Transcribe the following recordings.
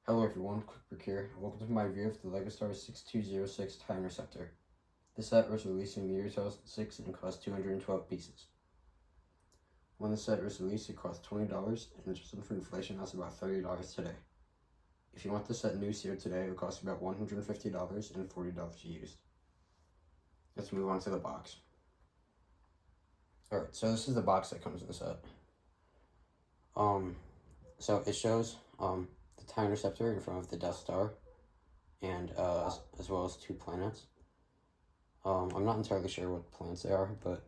Hello everyone, Quick here. Welcome to my review of the LEGO Star 6206 TIE Interceptor. This set was released in the year 2006 and cost 212 pieces. When the set was released, it cost $20, and adjusted for inflation, that's about $30 today. If you want the set new here today, it would cost about $150 and $40 used. Let's move on to the box. Alright, so this is the box that comes in the set. So it shows the TIE Interceptor in front of the Death Star, and as well as two planets. I'm not entirely sure what planets they are, but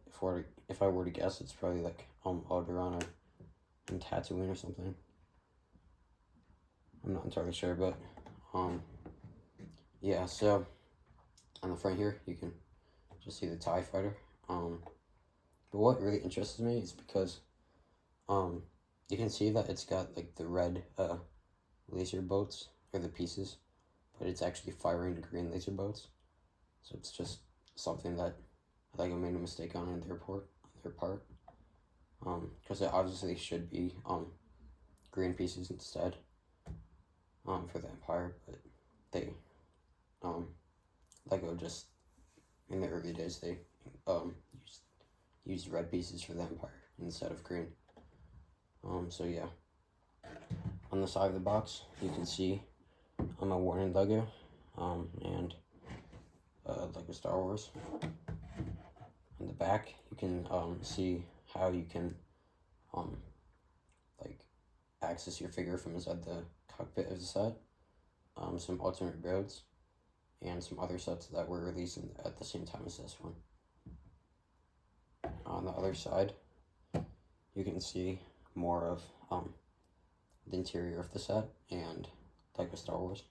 if I were to guess, it's probably like Alderaan and Tatooine or something. I'm not entirely sure, but yeah. So on the front here, you can just see the TIE fighter. But what really interests me is because you can see that it's got like the red laser boats, or the pieces, but it's actually firing the green laser boats. So it's just something that LEGO made a mistake on their part. Because it obviously should be green pieces instead for the Empire, but they LEGO just in the early days they used red pieces for the Empire instead of green. So yeah. On the side of the box, you can see a warning LEGO and LEGO Star Wars. On the back, you can see how you can like access your figure from inside the cockpit of the set, some alternate roads, and some other sets that were released at the same time as this one. On the other side, you can see more of the interior of the set and LEGO Star Wars.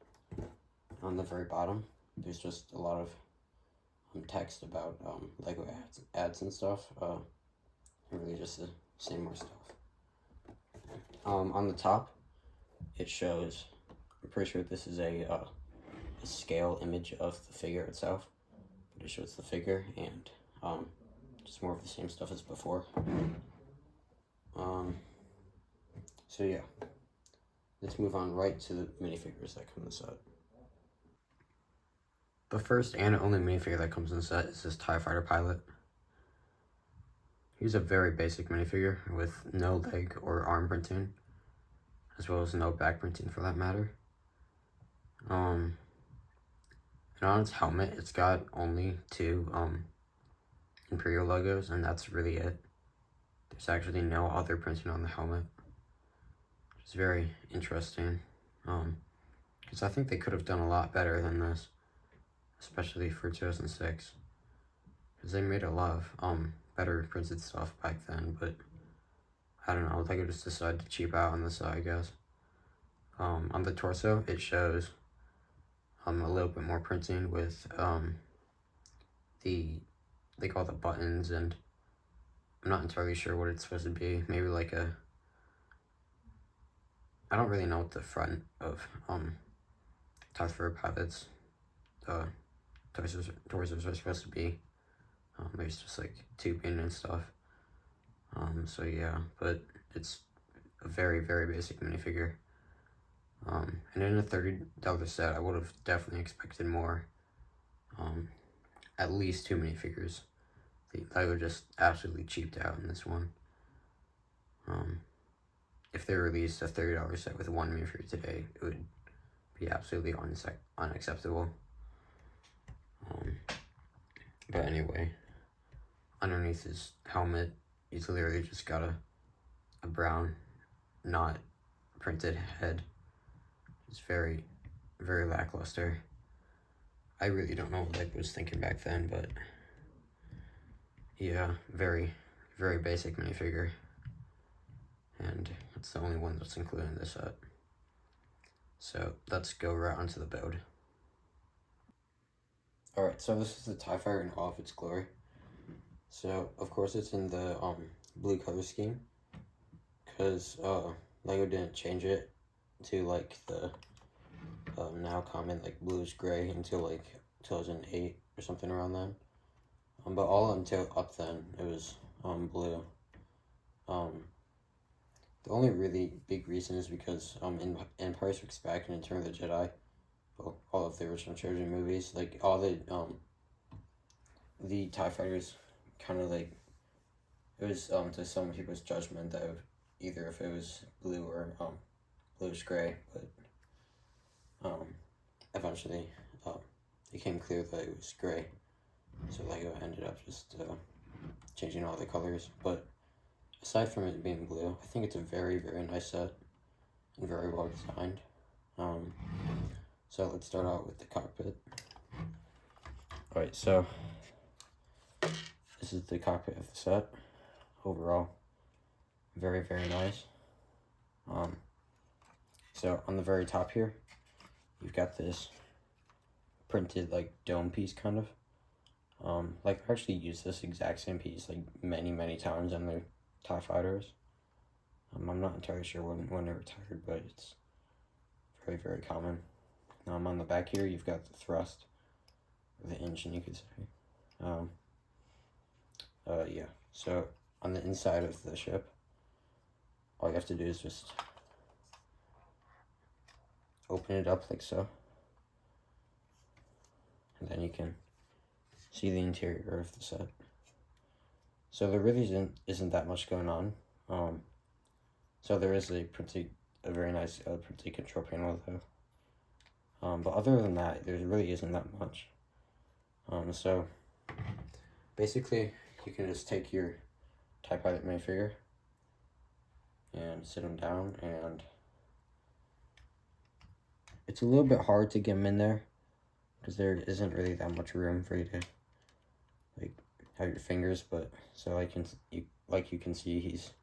On the very bottom, there's just a lot of text about LEGO ads and stuff, and really just the same more stuff. On the top, it shows, I'm pretty sure this is a scale image of the figure itself, but it shows the figure and just more of the same stuff as before. So yeah, let's move on right to the minifigures that come in the set. The first and only minifigure that comes in the set is this TIE Fighter pilot. He's a very basic minifigure with no leg or arm printing, as well as no back printing for that matter. And on its helmet, it's got only two Imperial logos, and that's really it. There's actually no other printing on the helmet, which is very interesting, because I think they could have done a lot better than this, especially for 2006, because they made a lot of better printed stuff back then, but I don't know, LEGO just decided to cheap out on this, I guess. On the torso, it shows a little bit more printing with all the buttons, and I'm not entirely sure what it's supposed to be. Maybe like I don't really know what the front of TIE Fighter pilot's torsos are supposed to be. There's just like tubing and stuff. So yeah, but it's a very, very basic minifigure. And in a $30 set, I would have definitely expected more. At least two minifigures. I would just absolutely cheaped out in this one. If they released a $30 set with one minifigure today, it would be absolutely unacceptable. But anyway, underneath his helmet, he's literally just got a brown, not printed head. It's very, very lackluster. I really don't know what I was thinking back then, but yeah, very, very basic minifigure. And it's the only one that's included in this set. So let's go right onto the build. Alright, so this is the TIE Fighter in all of its glory. So, of course, it's in the blue color scheme, because LEGO didn't change it to like the now common like bluish gray until like 2008 or something around then. But all until up then it was blue. The only really big reason is because in Empire Strikes Back and in Return of the Jedi, well, all of the original trilogy movies, like all the TIE fighters kind of like, it was to some people's judgment that either if it was blue or bluish gray, but eventually it became clear that it was gray, so Lego ended up just changing all the colors. But aside from it being blue, I think it's a very, very nice set and very well designed. So let's start out with the cockpit. Alright, so this is the cockpit of the set. Overall, very, very nice. So on the very top here, you've got this printed like dome piece kind of. Like I actually used this exact same piece like many times on the TIE fighters. I'm not entirely sure when they retired, but it's very, very common. On the back here, you've got the thrust, or the engine, you could say. Yeah. So on the inside of the ship, all you have to do is just open it up like so, and then you can see the interior of the set. So there really isn't that much going on. So there is a very nice printed control panel though. But other than that, there really isn't that much. So basically, you can just take your TIE Pilot minifigure and sit him down, and it's a little bit hard to get him in there because there isn't really that much room for you to like have your fingers. But so you can see he's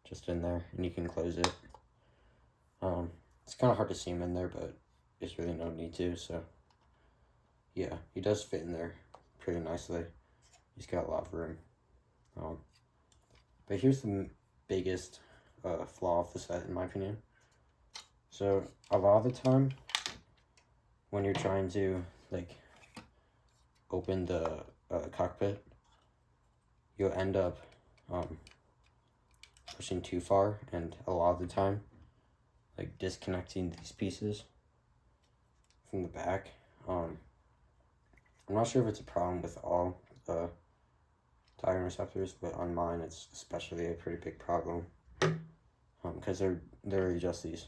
just in there, and you can close it. It's kind of hard to see him in there, but there's really no need to. So yeah, he does fit in there pretty nicely. He's got a lot of room. But here's the biggest flaw of the set, in my opinion. So a lot of the time, when you're trying to like open the cockpit, you'll end up pushing too far, and a lot of the time, like disconnecting these pieces from the back. I'm not sure if it's a problem with all TIE Interceptors, but on mine it's especially a pretty big problem, because they're just these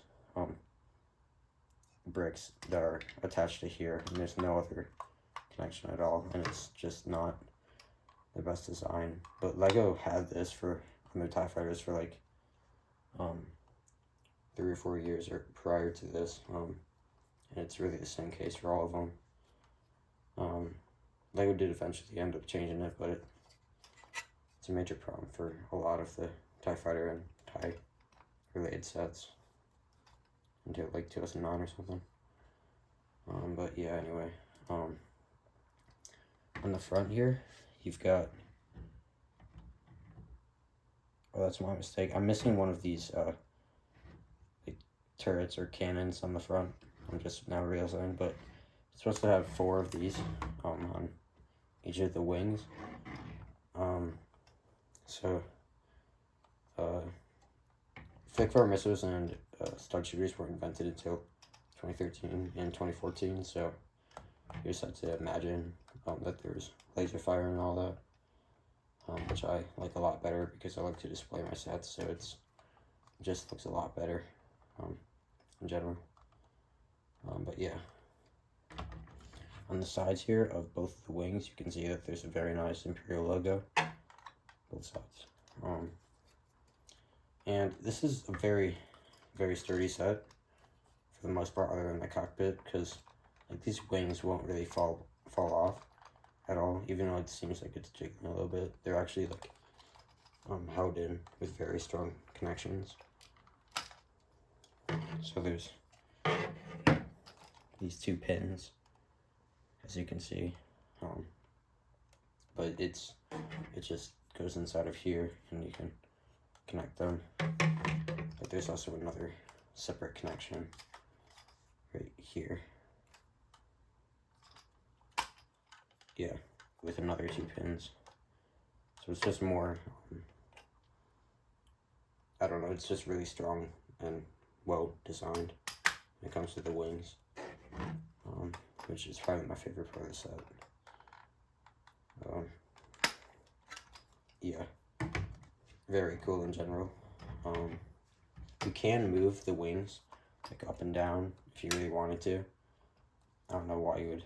bricks that are attached to here, and there's no other connection at all, and it's just not the best design. But Lego had this on their TIE fighters for like 3 or 4 years or prior to this, and it's really the same case for all of them. Lego did eventually end up changing it, but it's a major problem for a lot of the TIE fighter and TIE related sets until like 2009 or something. But yeah, anyway, on the front here, you've got, oh, that's my mistake. I'm missing one of these like turrets or cannons on the front. I'm just now realizing, but it's supposed to have 4 of these on each of the wings. So flick-fire missiles and stud shooters were invented until 2013 and 2014. So you just have to imagine that there's laser fire and all that, which I like a lot better because I like to display my sets, so it just looks a lot better in general. But yeah, on the sides here of both of the wings, you can see that there's a very nice Imperial logo, both sides. And this is a very, very sturdy set for the most part, other than the cockpit, because like these wings won't really fall off at all, even though it seems like it's jiggling a little bit. They're actually like held in with very strong connections. So there's these 2 pins, as you can see, but it just goes inside of here, and you can connect them. But there's also another separate connection right here. Yeah, with another 2 pins. So it's just more I don't know, it's just really strong and well designed when it comes to the wings, which is probably my favorite part of the set. Yeah, very cool in general. You can move the wings like up and down if you really wanted to. I don't know why you would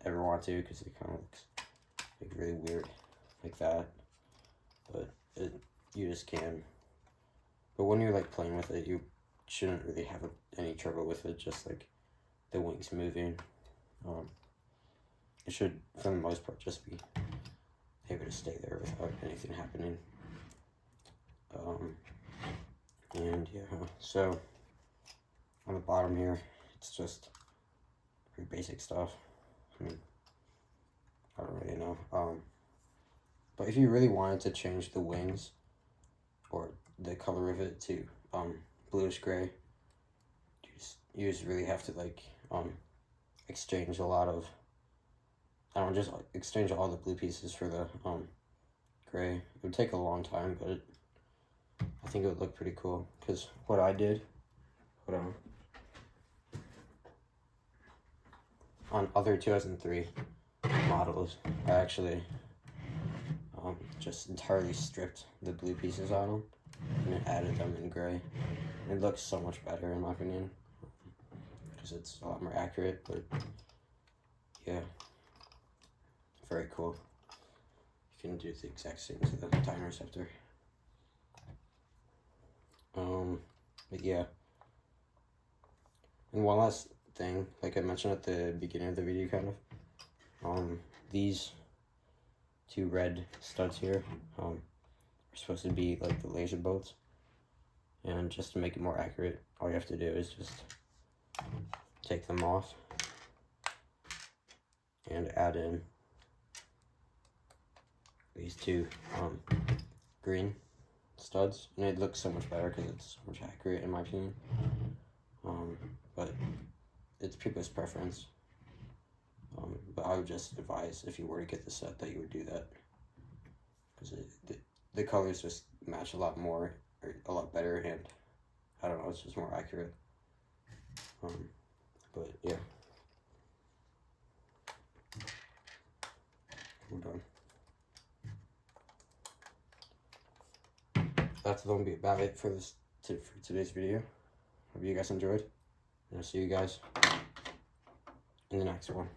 ever want to, because it kind of looks like really weird like that, but you just can. But when you're like playing with it, you shouldn't really have any trouble with it, just like the wings moving. It should, for the most part, just be able to stay there without anything happening. And yeah, so on the bottom here, it's just pretty basic stuff. I mean, I don't really know. But if you really wanted to change the wings or the color of it to bluish gray, you just really have to like exchange a lot of, I don't know, just exchange all the blue pieces for the gray. It would take a long time, but I think it would look pretty cool, because what I did, on other 2003 models, I actually just entirely stripped the blue pieces on them and then added them in gray. It looks so much better in my opinion, because it's a lot more accurate. But yeah, very cool. You can do the exact same to the Interceptor. But yeah, and one last thing, like I mentioned at the beginning of the video, kind of, these two red studs here are supposed to be like the laser bolts, and just to make it more accurate, all you have to do is just take them off and add in these two green studs, and it looks so much better because it's so much accurate in my opinion. But it's people's preference. But I would just advise, if you were to get the set, that you would do that, because the colors just match a lot more, or a lot better, and I don't know, it's just more accurate. But yeah, we're done. That's going to be about it for today's video. Hope you guys enjoyed, and I'll see you guys in the next one.